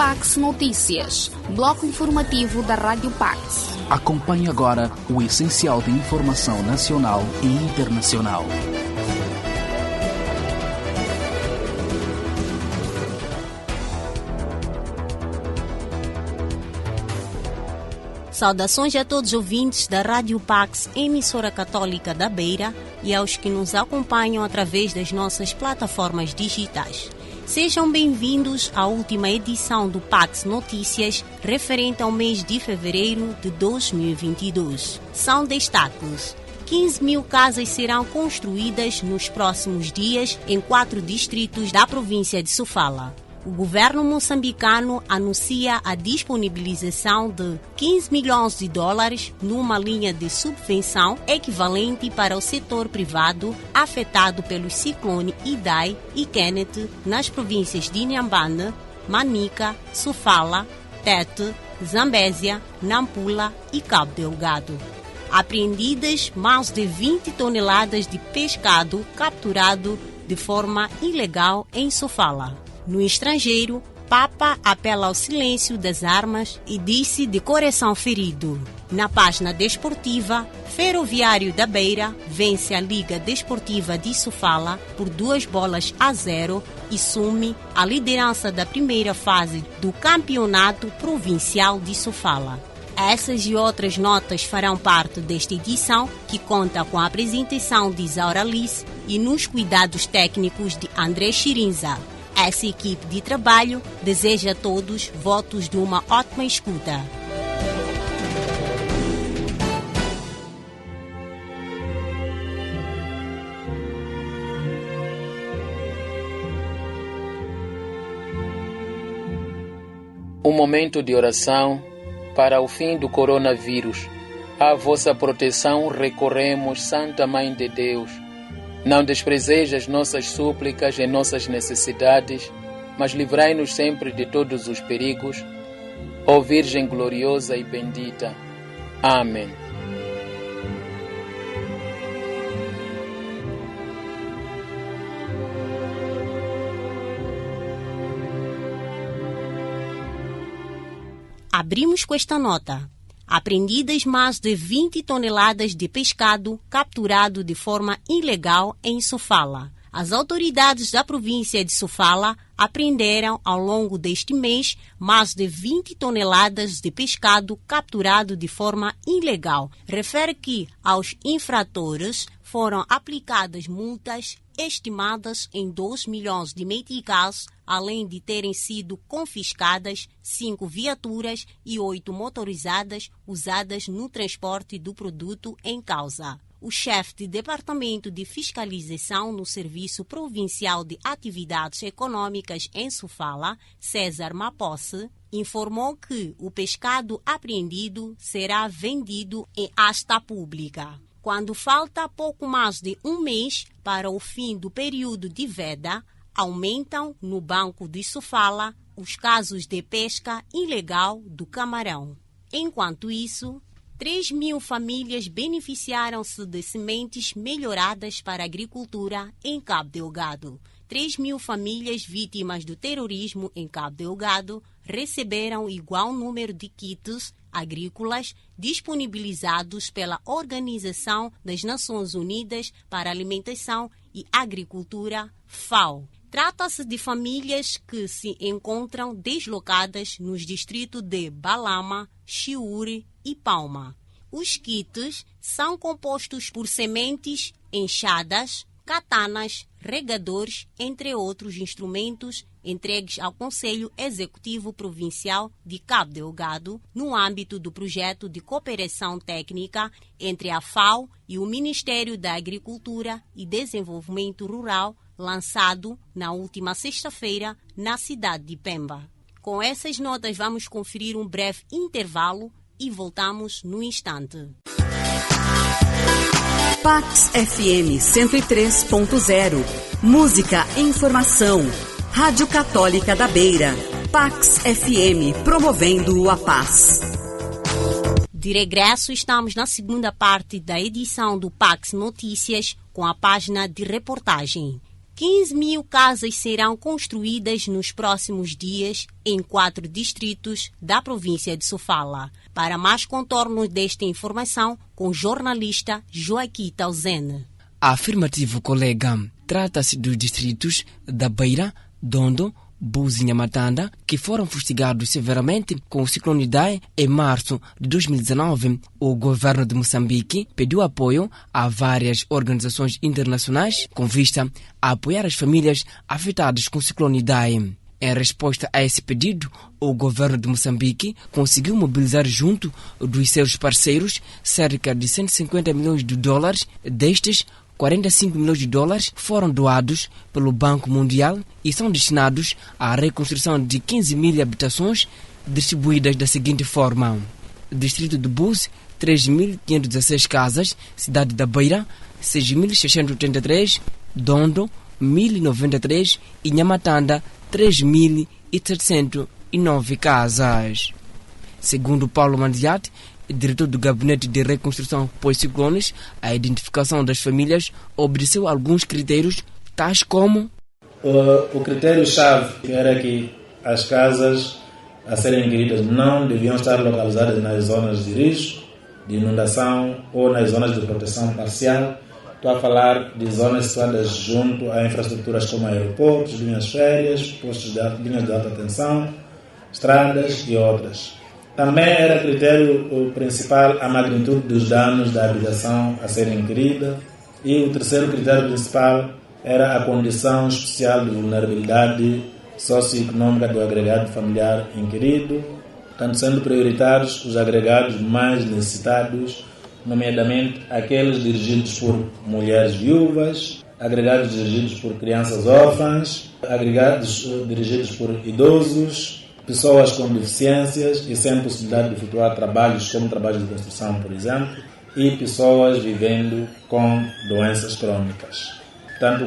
Pax Notícias, bloco informativo da Rádio Pax. Acompanhe agora o essencial de informação nacional e internacional. Saudações a todos os ouvintes da Rádio Pax, emissora católica da Beira, e aos que nos acompanham através das nossas plataformas digitais. Sejam bem-vindos à última edição do Pax Notícias, referente ao mês de fevereiro de 2022. São destaques: 15 mil casas serão construídas nos próximos dias em 4 distritos da província de Sofala. O governo moçambicano anuncia a disponibilização de 15 milhões de dólares numa linha de subvenção equivalente para o setor privado afetado pelos ciclones Idai e Kenneth nas províncias de Inhambane, Manica, Sofala, Tete, Zambésia, Nampula e Cabo Delgado. Apreendidas mais de 20 toneladas de pescado capturado de forma ilegal em Sofala. No estrangeiro, Papa apela ao silêncio das armas e disse de coração ferido. Na página desportiva, Ferroviário da Beira vence a Liga Desportiva de Sofala por 2-0 e assume a liderança da primeira fase do Campeonato Provincial de Sofala. Essas e outras notas farão parte desta edição, que conta com a apresentação de Isaura Alice e nos cuidados técnicos de André Chirinza. Essa equipe de trabalho deseja a todos votos de uma ótima escuta. Um momento de oração para o fim do coronavírus. À vossa proteção recorremos, Santa Mãe de Deus. Não desprezeis as nossas súplicas e nossas necessidades, mas livrai-nos sempre de todos os perigos, ó Virgem gloriosa e bendita. Amém. Abrimos com esta nota. Apreendidas mais de 20 toneladas de pescado capturado de forma ilegal em Sofala. As autoridades da província de Sofala apreenderam ao longo deste mês mais de 20 toneladas de pescado capturado de forma ilegal. Refere que aos infratores foram aplicadas multas estimadas em 2 milhões de meticais, além de terem sido confiscadas 5 viaturas e 8 motorizadas usadas no transporte do produto em causa. O chefe de Departamento de Fiscalização no Serviço Provincial de Atividades Econômicas em Sofala, César Maposse, informou que o pescado apreendido será vendido em asta pública. Quando falta pouco mais de um mês para o fim do período de veda, aumentam no Banco de Sofala os casos de pesca ilegal do camarão. Enquanto isso, 3 mil famílias beneficiaram-se de sementes melhoradas para a agricultura em Cabo Delgado. 3 mil famílias vítimas do terrorismo em Cabo Delgado receberam igual número de kits agrícolas disponibilizados pela Organização das Nações Unidas para a Alimentação e Agricultura, FAO. Trata-se de famílias que se encontram deslocadas nos distritos de Balama, Chiure e Palma. Os kits são compostos por sementes, enxadas, katanas, regadores, entre outros instrumentos entregues ao Conselho Executivo Provincial de Cabo Delgado no âmbito do projeto de cooperação técnica entre a FAO e o Ministério da Agricultura e Desenvolvimento Rural, lançado na última sexta-feira na cidade de Pemba. Com essas notas vamos conferir um breve intervalo e voltamos no instante. Pax FM 103.0. Música e informação. Rádio Católica da Beira. Pax FM, promovendo a paz. De regresso, estamos na segunda parte da edição do Pax Notícias com a página de reportagem. 15 mil casas serão construídas nos próximos dias em 4 distritos da província de Sofala. Para mais contornos desta informação, com o jornalista Joaquim Tauzene. Afirmativo, colega. Trata-se dos distritos da Beira, Dondo, Buzi e Nhamatanda, que foram fustigados severamente com o ciclone Idai em março de 2019. O governo de Moçambique pediu apoio a várias organizações internacionais com vista a apoiar as famílias afetadas com o ciclone Idai. Em resposta a esse pedido, o governo de Moçambique conseguiu mobilizar junto dos seus parceiros cerca de 150 milhões de dólares. Destes, 45 milhões de dólares foram doados pelo Banco Mundial e são destinados à reconstrução de 15 mil habitações distribuídas da seguinte forma: Distrito de Buzi, 3.516 casas; Cidade da Beira, 6.683; Dondo, 1.093 e Nhamatanda, 3.709 casas. Segundo Paulo Manziati, diretor do Gabinete de Reconstrução pós-ciclones, a identificação das famílias obedeceu a alguns critérios, tais como... O critério-chave era que as casas a serem inquiridas não deviam estar localizadas nas zonas de risco, de inundação ou nas zonas de proteção parcial. Estou a falar de zonas situadas junto a infraestruturas como aeroportos, linhas férreas, postos de linhas de alta tensão, estradas e outras. Também era critério principal a magnitude dos danos da habitação a ser inquirida. E o terceiro critério principal era a condição especial de vulnerabilidade socioeconômica do agregado familiar inquirido, tanto sendo prioritários os agregados mais necessitados, nomeadamente aqueles dirigidos por mulheres viúvas, agregados dirigidos por crianças órfãs, agregados dirigidos por idosos, pessoas com deficiências e sem possibilidade de efetuar trabalhos como trabalhos de construção, por exemplo, e pessoas vivendo com doenças crônicas. Portanto,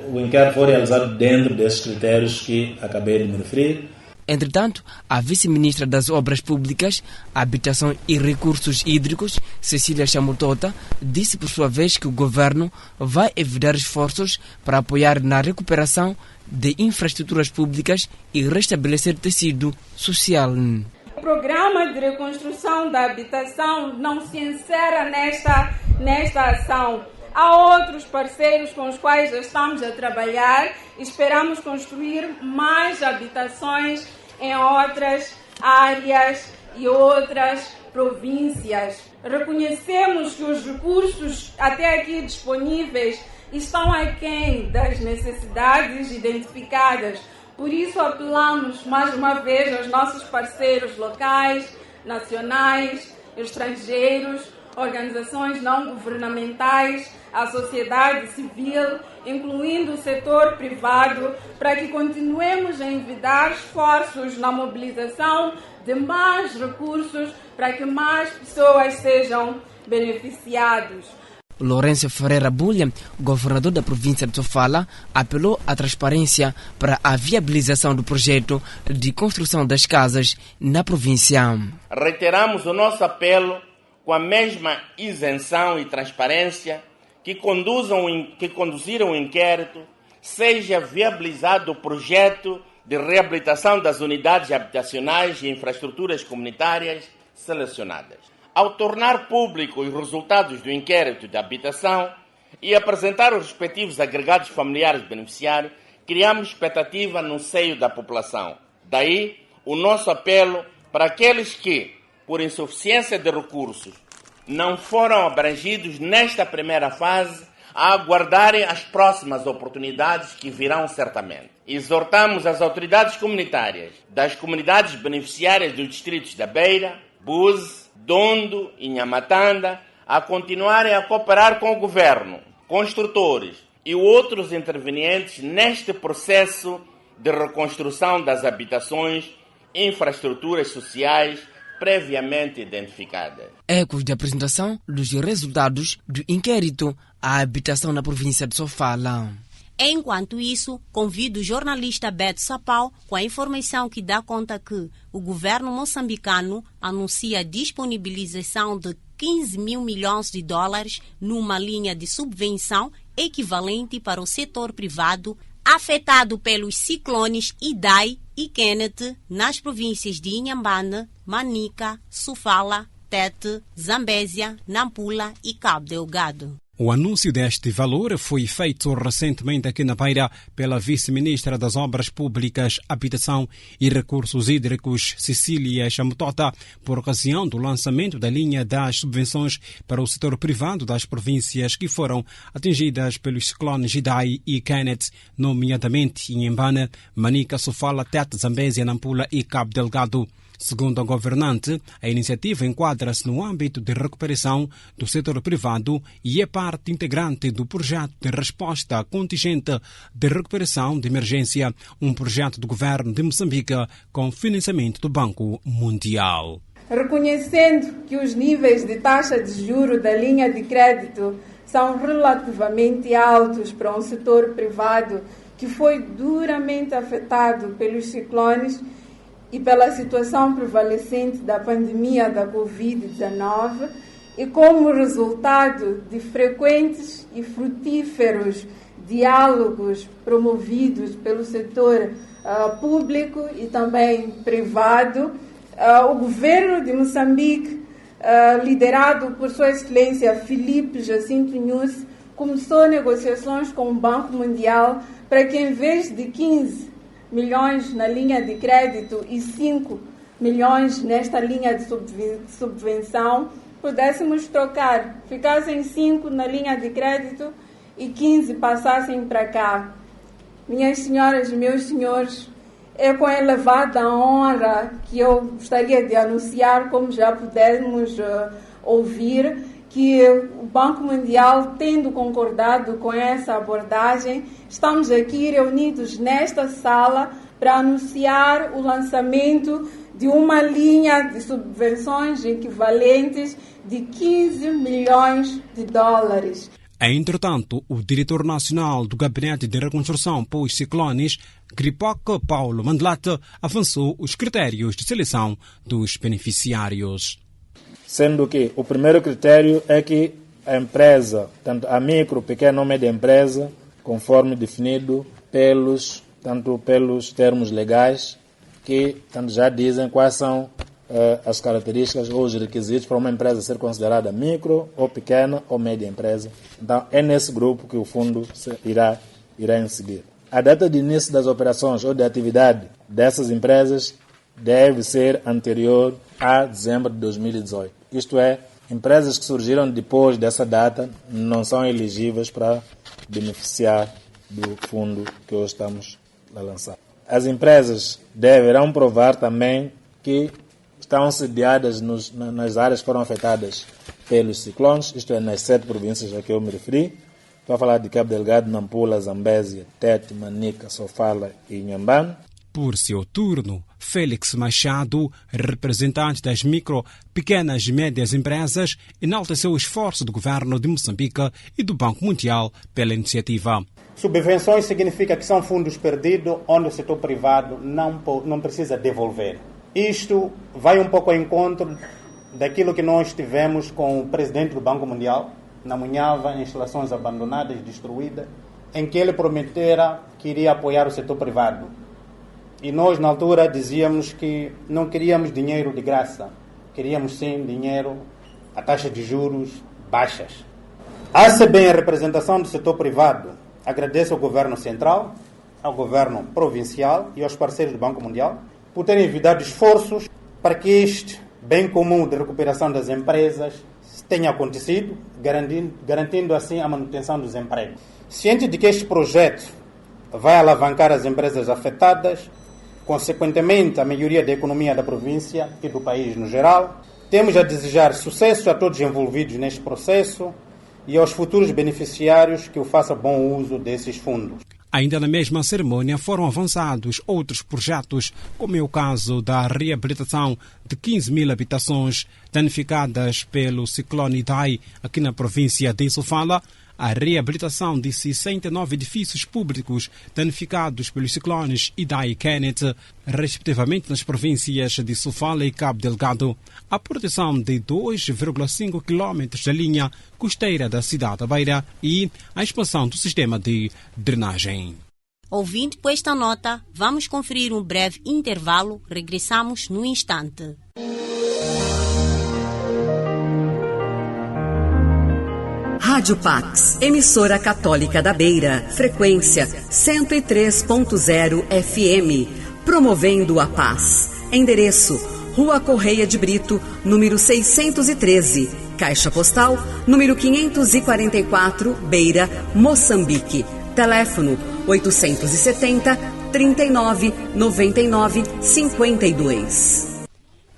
o inquérito foi realizado dentro desses critérios que acabei de me referir. Entretanto, a vice-ministra das Obras Públicas, Habitação e Recursos Hídricos, Cecília Chamutota, disse por sua vez que o governo vai evitar esforços para apoiar na recuperação de infraestruturas públicas e restabelecer tecido social. O programa de reconstrução da habitação não se encerra nesta ação. Há outros parceiros com os quais já estamos a trabalhar e esperamos construir mais habitações em outras áreas e outras províncias. Reconhecemos que os recursos até aqui disponíveis estão aquém das necessidades identificadas. Por isso apelamos mais uma vez aos nossos parceiros locais, nacionais, estrangeiros, organizações não governamentais, a sociedade civil, incluindo o setor privado, para que continuemos a envidar esforços na mobilização de mais recursos para que mais pessoas sejam beneficiadas. Lourenço Ferreira Bulha, governador da província de Sofala, apelou à transparência para a viabilização do projeto de construção das casas na província. Reiteramos o nosso apelo com a mesma isenção e transparência que conduziram o inquérito, seja viabilizado o projeto de reabilitação das unidades habitacionais e infraestruturas comunitárias selecionadas. Ao tornar público os resultados do inquérito de habitação e apresentar os respectivos agregados familiares beneficiários, criamos expectativa no seio da população. Daí, o nosso apelo para aqueles que, por insuficiência de recursos, não foram abrangidos nesta primeira fase, a aguardarem as próximas oportunidades que virão certamente. Exortamos as autoridades comunitárias das comunidades beneficiárias dos distritos da Beira, Buzi, Dondo e Nhamatanda a continuarem a cooperar com o governo, construtores e outros intervenientes neste processo de reconstrução das habitações e infraestruturas sociais previamente identificadas. Ecos de apresentação dos resultados do inquérito à habitação na província de Sofala. Enquanto isso, convido o jornalista Beto Sapau com a informação que dá conta que o governo moçambicano anuncia a disponibilização de 15 mil milhões de dólares numa linha de subvenção equivalente para o setor privado afetado pelos ciclones Idai e Kenneth nas províncias de Inhambane, Manica, Sofala, Tete, Zambésia, Nampula e Cabo Delgado. O anúncio deste valor foi feito recentemente aqui na Beira pela vice-ministra das Obras Públicas, Habitação e Recursos Hídricos, Cecília Chamutota, por ocasião do lançamento da linha das subvenções para o setor privado das províncias que foram atingidas pelos ciclones Idai e Kenneth, nomeadamente Inhambane, Manica, Sofala, Tete, Zambésia, Nampula e Cabo Delgado. Segundo a governante, a iniciativa enquadra-se no âmbito de recuperação do setor privado e é parte integrante do projeto de resposta contingente de recuperação de emergência, um projeto do governo de Moçambique com financiamento do Banco Mundial. Reconhecendo que os níveis de taxa de juro da linha de crédito são relativamente altos para um setor privado que foi duramente afetado pelos ciclones e pela situação prevalecente da pandemia da Covid-19 e como resultado de frequentes e frutíferos diálogos promovidos pelo setor público e também privado, o governo de Moçambique, liderado por Sua Excelência Filipe Jacinto Nyusi, começou negociações com o Banco Mundial para que, em vez de 15 milhões na linha de crédito e 5 milhões nesta linha de subvenção, pudéssemos trocar, ficassem 5 na linha de crédito e 15 passassem para cá. Minhas senhoras e meus senhores, é com elevada honra que eu gostaria de anunciar, como já pudemos ouvir, que o Banco Mundial, tendo concordado com essa abordagem, estamos aqui reunidos nesta sala para anunciar o lançamento de uma linha de subvenções equivalentes de 15 milhões de dólares. Entretanto, o diretor nacional do Gabinete de Reconstrução pós-ciclones, GRIPOC, Paulo Mandelate, avançou os critérios de seleção dos beneficiários. Sendo que o primeiro critério é que a empresa, tanto a micro, pequena ou média empresa, conforme definido pelos termos legais, que tanto já dizem quais são as características ou os requisitos para uma empresa ser considerada micro ou pequena ou média empresa. Então, é nesse grupo que o fundo irá incidir. A data de início das operações ou de atividade dessas empresas deve ser anterior a dezembro de 2018. Isto é, empresas que surgiram depois dessa data não são elegíveis para beneficiar do fundo que hoje estamos a lançar. As empresas deverão provar também que estão sediadas nas áreas que foram afetadas pelos ciclones, isto é, nas 7 províncias a que eu me referi. Estou a falar de Cabo Delgado, Nampula, Zambésia, Tete, Manica, Sofala e Inhambane. Por seu turno, Félix Machado, representante das micro, pequenas e médias empresas, enalteceu o esforço do governo de Moçambique e do Banco Mundial pela iniciativa. Subvenções significa que são fundos perdidos onde o setor privado não precisa devolver. Isto vai um pouco ao encontro daquilo que nós tivemos com o presidente do Banco Mundial, na Munhava, instalações abandonadas, destruídas, em que ele prometera que iria apoiar o setor privado. E nós, na altura, dizíamos que não queríamos dinheiro de graça, queríamos sim dinheiro a taxa de juros baixas. A bem a representação do setor privado, agradeço ao governo central, ao governo provincial e aos parceiros do Banco Mundial por terem enviado esforços para que este bem comum de recuperação das empresas tenha acontecido, garantindo assim a manutenção dos empregos. Ciente de que este projeto vai alavancar as empresas afetadas, consequentemente a melhoria da economia da província e do país no geral, temos a desejar sucesso a todos envolvidos neste processo e aos futuros beneficiários que o façam bom uso desses fundos. Ainda na mesma cerimônia foram avançados outros projetos, como é o caso da reabilitação de 15 mil habitações danificadas pelo ciclone Idai aqui na província de Sofala, a reabilitação de 69 edifícios públicos danificados pelos ciclones Idai e Kenneth, respectivamente nas províncias de Sofala e Cabo Delgado, a proteção de 2,5 km da linha costeira da cidade da Beira e a expansão do sistema de drenagem. Ouvindo com esta nota, vamos conferir um breve intervalo. Regressamos no instante. Rádio Pax, emissora católica da Beira, frequência 103.0 FM, promovendo a paz. Endereço: Rua Correia de Brito, número 613, Caixa Postal, número 544, Beira, Moçambique. Teléfono 870 39 99 52.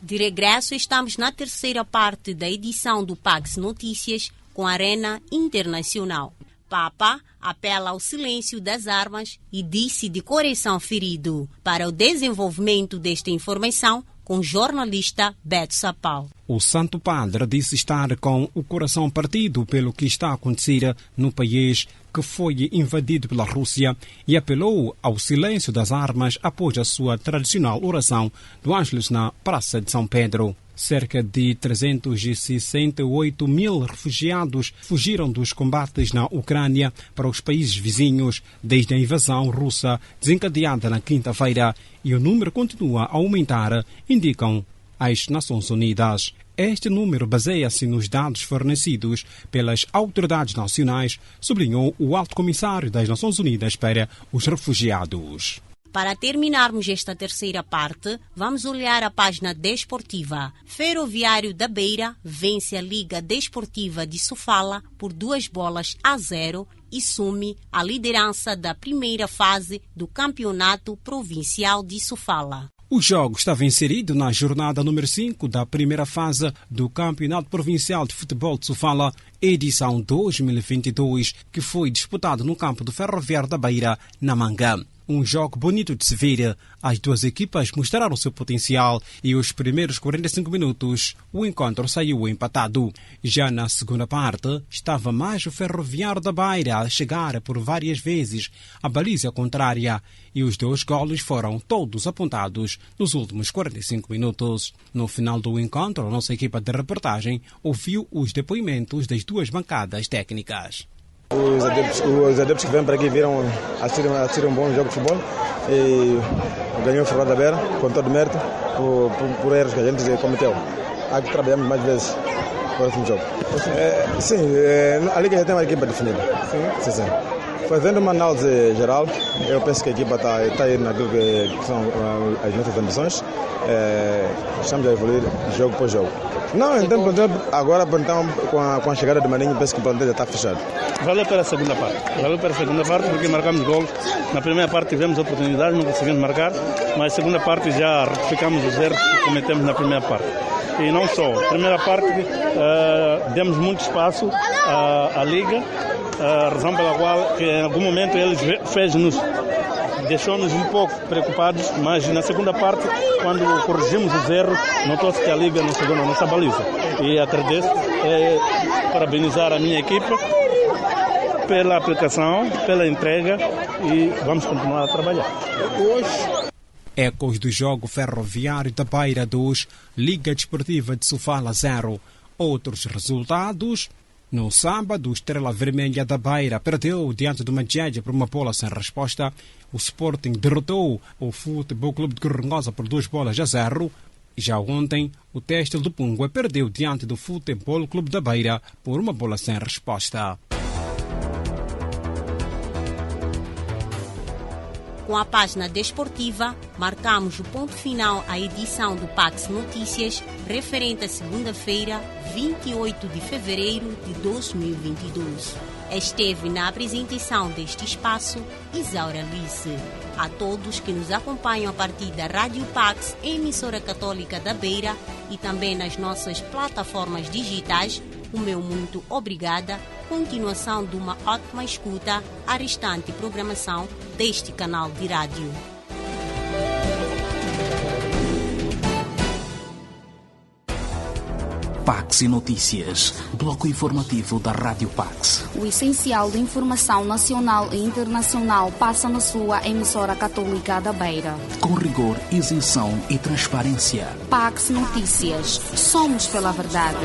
De regresso, estamos na terceira parte da edição do Pax Notícias com a Arena Internacional. Papa apela ao silêncio das armas e disse de coração ferido. Para o desenvolvimento desta informação, com o jornalista Beto Sapau. O Santo Padre disse estar com o coração partido pelo que está a acontecer no país que foi invadido pela Rússia e apelou ao silêncio das armas após a sua tradicional oração do Ângelus na Praça de São Pedro. Cerca de 368 mil refugiados fugiram dos combates na Ucrânia para os países vizinhos desde a invasão russa desencadeada na quinta-feira e o número continua a aumentar, indicam as Nações Unidas. Este número baseia-se nos dados fornecidos pelas autoridades nacionais, sublinhou o Alto Comissário das Nações Unidas para os Refugiados. Para terminarmos esta terceira parte, vamos olhar a página desportiva. Ferroviário da Beira vence a Liga Desportiva de Sofala por 2-0 e assume a liderança da primeira fase do Campeonato Provincial de Sofala. O jogo estava inserido na jornada número 5 da primeira fase do Campeonato Provincial de Futebol de Sofala, edição 2022, que foi disputado no campo do Ferroviário da Beira, na Manga. Um jogo bonito de se ver. As duas equipas mostraram seu potencial e os primeiros 45 minutos o encontro saiu empatado. Já na segunda parte, estava mais o Ferroviário da Beira a chegar por várias vezes à baliza contrária e os 2 golos foram todos apontados nos últimos 45 minutos. No final do encontro, a nossa equipa de reportagem ouviu os depoimentos das duas bancadas técnicas. Os adeptos que vêm para aqui viram assistir um bom jogo de futebol e ganhou o Ferroviário da Beira com todo mérito por erros que a gente cometeu. Há que trabalhamos mais vezes para o próximo jogo. A Liga já tem uma equipa definida. Sim. Fazendo uma análise geral, eu penso que a equipa está aí naquilo que são as nossas ambições. Estamos a evoluir jogo por jogo. Não, então, agora então, com a chegada do Marinho, penso que o plantel já está fechado. Valeu pela segunda parte porque marcamos gols. Na primeira parte tivemos oportunidade, não conseguimos marcar, mas na segunda parte já retificamos os erros que cometemos na primeira parte. E não só, na primeira parte demos muito espaço à Liga, a razão pela qual que em algum momento eles deixou-nos um pouco preocupados, mas na segunda parte, quando corrigimos os erros, notou-se que a Liga não chegou na nossa baliza. E agradeço, parabenizar a minha equipa pela aplicação, pela entrega e vamos continuar a trabalhar. Ecos do jogo Ferroviário da Beira 2, Liga Desportiva de Sofala 0. Outros resultados. No sábado, Estrela Vermelha da Beira perdeu diante do Madjédia por uma bola sem resposta. O Sporting derrotou o Futebol Clube de Gorongosa por 2-0. Já ontem, o Têxtil do Pungue perdeu diante do Futebol Clube da Beira por uma bola sem resposta. Com a página desportiva, marcamos o ponto final à edição do Pax Notícias, referente à segunda-feira, 28 de fevereiro de 2022. Esteve na apresentação deste espaço Isaura Lice. A todos que nos acompanham a partir da Rádio Pax, emissora católica da Beira, e também nas nossas plataformas digitais, o meu muito obrigada. Continuação de uma ótima escuta à restante programação deste canal de rádio. Pax e Notícias, bloco informativo da Rádio Pax. O essencial de informação nacional e internacional passa na sua emissora católica da Beira. Com rigor, isenção e transparência. Pax Notícias. Somos pela verdade.